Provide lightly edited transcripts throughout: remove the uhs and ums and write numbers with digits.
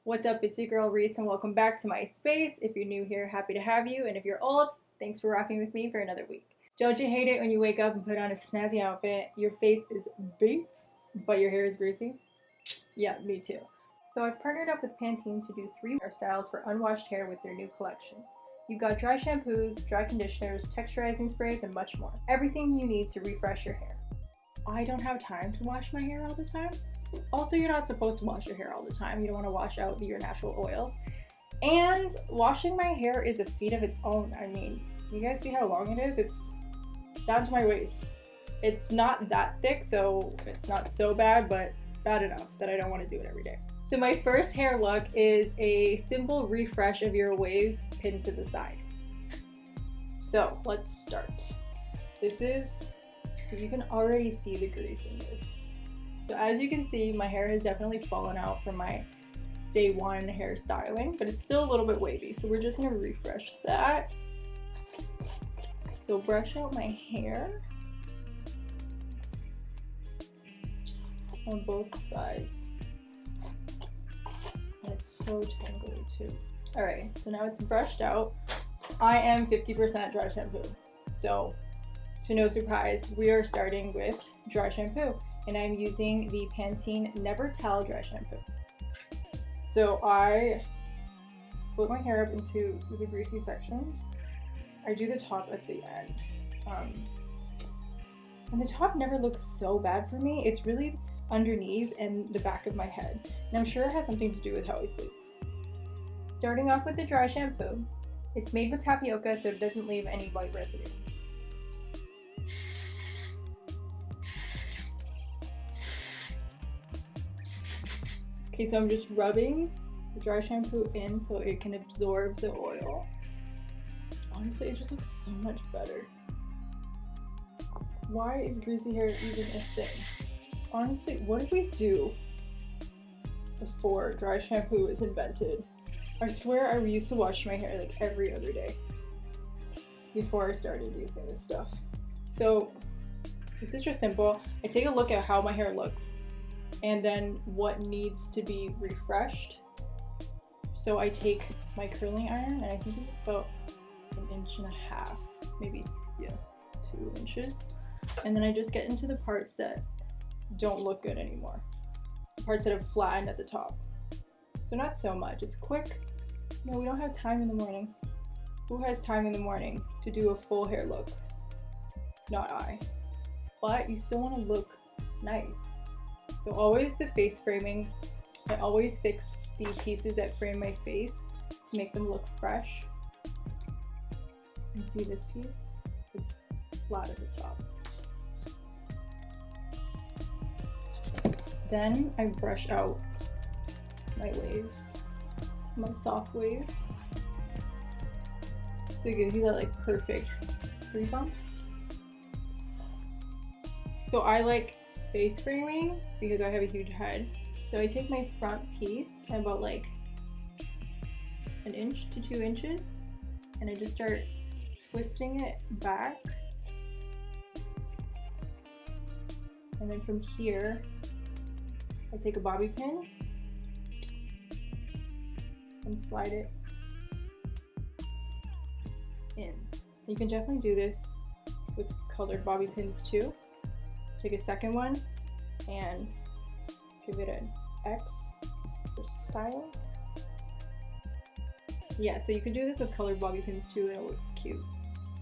What's up, it's your girl Reese and welcome back to my space. If you're new here, happy to have you, and if you're old, thanks for rocking with me for another week. Don't you hate it when you wake up and put on a snazzy outfit, your face is baked, but your hair is greasy? Yeah, me too. So I've partnered up with Pantene to do 3 hairstyles for unwashed hair with their new collection. You've got dry shampoos, dry conditioners, texturizing sprays, and much more. Everything you need to refresh your hair. I don't have time to wash my hair all the time. Also, you're not supposed to wash your hair all the time. You don't want to wash out your natural oils. And washing my hair is a feat of its own. I mean, you guys see how long it is? It's down to my waist. It's not that thick, so it's not so bad, but bad enough that I don't want to do it every day. So my first hair look is a simple refresh of your waves pinned to the side. So let's start. So you can already see the grease in this. So as you can see, my hair has definitely fallen out from my day one hairstyling, but it's still a little bit wavy. So we're just gonna refresh that. So brush out my hair on both sides. And it's so tangly too. All right, so now it's brushed out. I am 50% dry shampoo. So to no surprise, we are starting with dry shampoo. And I'm using the Pantene Never Towel Dry Shampoo. So I split my hair up into the greasy sections. I do the top at the end. And the top never looks so bad for me. It's really underneath and the back of my head. And I'm sure it has something to do with how I sleep. Starting off with the dry shampoo. It's made with tapioca, so it doesn't leave any white residue. Okay, so I'm just rubbing the dry shampoo in so it can absorb the oil. Honestly, it just looks so much better. Why is greasy hair even a thing? Honestly, what did we do before dry shampoo was invented? I swear I used to wash my hair like every other day before I started using this stuff. So this is just simple. I take a look at how my hair looks and then what needs to be refreshed. So I take my curling iron, and I think it's about 1.5 inches, maybe, yeah, 2 inches. And then I just get into the parts that don't look good anymore. The parts that have flattened at the top. So not so much, it's quick. You know, we don't have time in the morning. Who has time in the morning to do a full hair look? Not I. But you still want to look nice. So always the face framing, I always fix the pieces that frame my face to make them look fresh. And see this piece? It's flat at the top. Then I brush out my waves, my soft waves. So it gives you that like perfect free bumps. So I like face framing because I have a huge head. So I take my front piece about like 1 inch to 2 inches and I just start twisting it back. And then from here, I take a bobby pin and slide it in. You can definitely do this with colored bobby pins too. Take a second one and give it an X for style. Yeah, so you can do this with colored bobby pins too and it looks cute.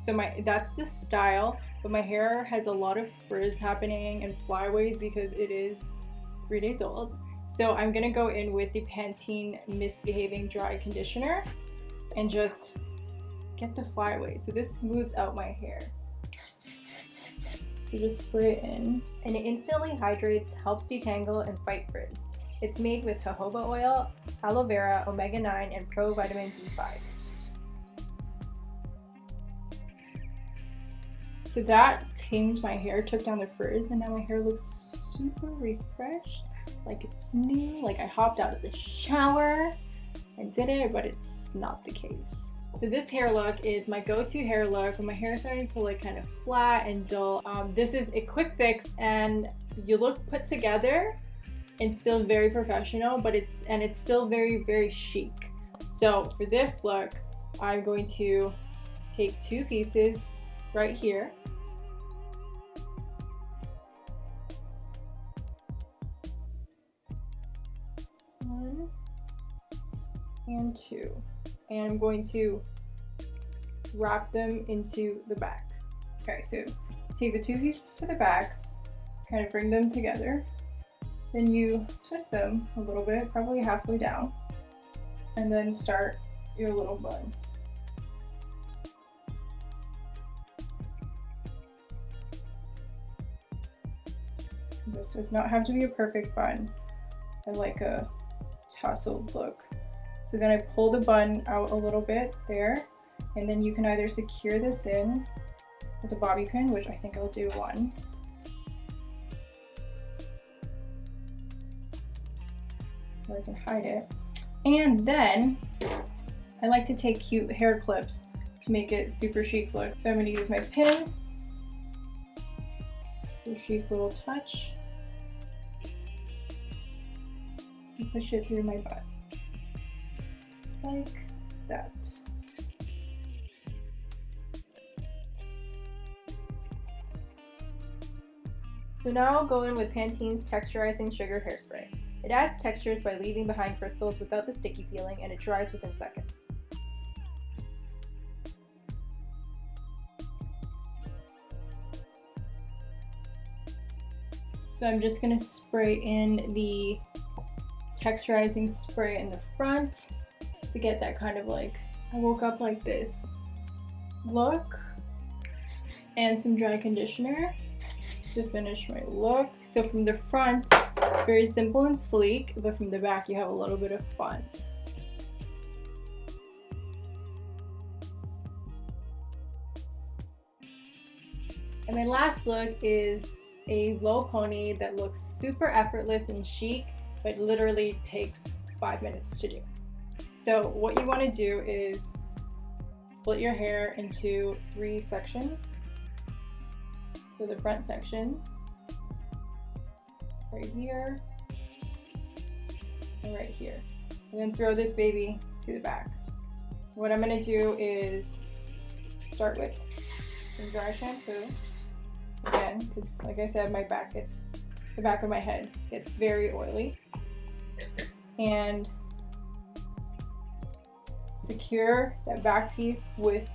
So that's the style, but my hair has a lot of frizz happening and flyaways because it is 3 days old. So I'm gonna go in with the Pantene Misbehaving Dry Conditioner and just get the flyaways. So this smooths out my hair. You just spray it in, and it instantly hydrates, helps detangle, and fight frizz. It's made with jojoba oil, aloe vera, omega-9, and pro vitamin B5. So that tamed my hair, took down the frizz, and now my hair looks super refreshed, like it's new, like I hopped out of the shower and did it, but it's not the case. So this hair look is my go-to hair look when my hair is starting to look kind of flat and dull. This is a quick fix and you look put together It's still very professional, but it's still very, very chic. So for this look, I'm going to take two pieces right here. One and two. And I'm going to wrap them into the back. Okay, so take the two pieces to the back, kind of bring them together. Then you twist them a little bit, probably halfway down, and then start your little bun. This does not have to be a perfect bun. I like a tousled look. So then I pull the bun out a little bit there, and then you can either secure this in with a bobby pin, which I think I'll do one. Or I can hide it. And then I like to take cute hair clips to make it super chic look. So I'm going to use my pin, a chic little touch, and push it through my butt like that. So now I'll go in with Pantene's Texturizing Sugar Hairspray. It adds textures by leaving behind crystals without the sticky feeling, and it dries within seconds. So I'm just going to spray in the texturizing spray in the front to get that kind of like, I woke up like this look, and some dry conditioner to finish my look. So from the front, it's very simple and sleek, but from the back, you have a little bit of fun. And my last look is a low pony that looks super effortless and chic, but literally takes 5 minutes to do. So what you want to do is split your hair into 3 sections. So the front sections, right here, and right here. And then throw this baby to the back. What I'm going to do is start with some dry shampoo. Again, because like I said, the back of my head gets very oily. And secure that back piece with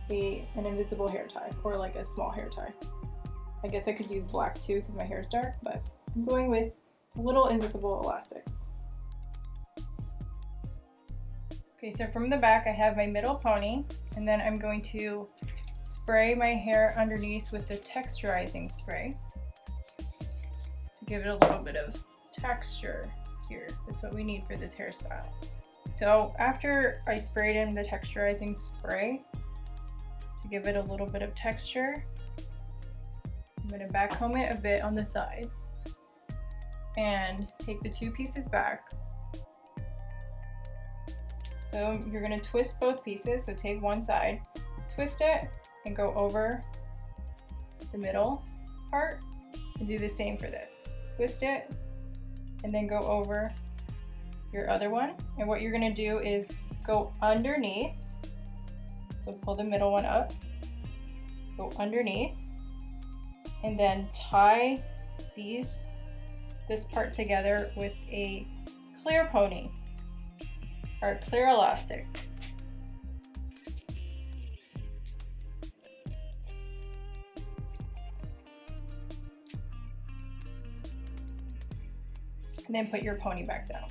an invisible hair tie, or like a small hair tie. I guess I could use black too because my hair is dark, but I'm going with little invisible elastics. Okay, so from the back I have my middle pony, and then I'm going to spray my hair underneath with the texturizing spray to give it a little bit of texture here. That's what we need for this hairstyle. So after I sprayed in the texturizing spray to give it a little bit of texture, I'm going to backcomb it a bit on the sides and take the 2 pieces back. So you're going to twist both pieces, so take one side, twist it, and go over the middle part, and do the same for this. Twist it, and then go over your other one. And what you're going to do is go underneath, so pull the middle one up, go underneath, and then tie this part together with a clear pony or clear elastic. And then put your pony back down.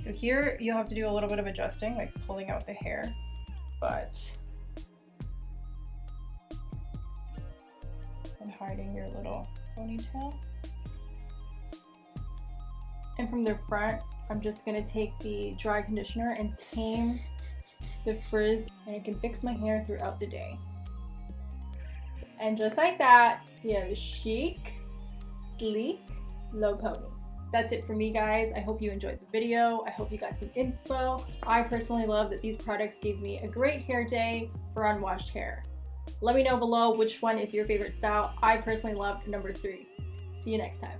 So here you'll have to do a little bit of adjusting, like pulling out the hair, and hiding your little ponytail. And from the front, I'm just gonna take the dry conditioner and tame the frizz, and it can fix my hair throughout the day. And just like that, you have a chic, sleek, low pony. That's it for me, guys. I hope you enjoyed the video. I hope you got some inspo. I personally love that these products gave me a great hair day for unwashed hair. Let me know below which one is your favorite style. I personally loved number 3. See you next time.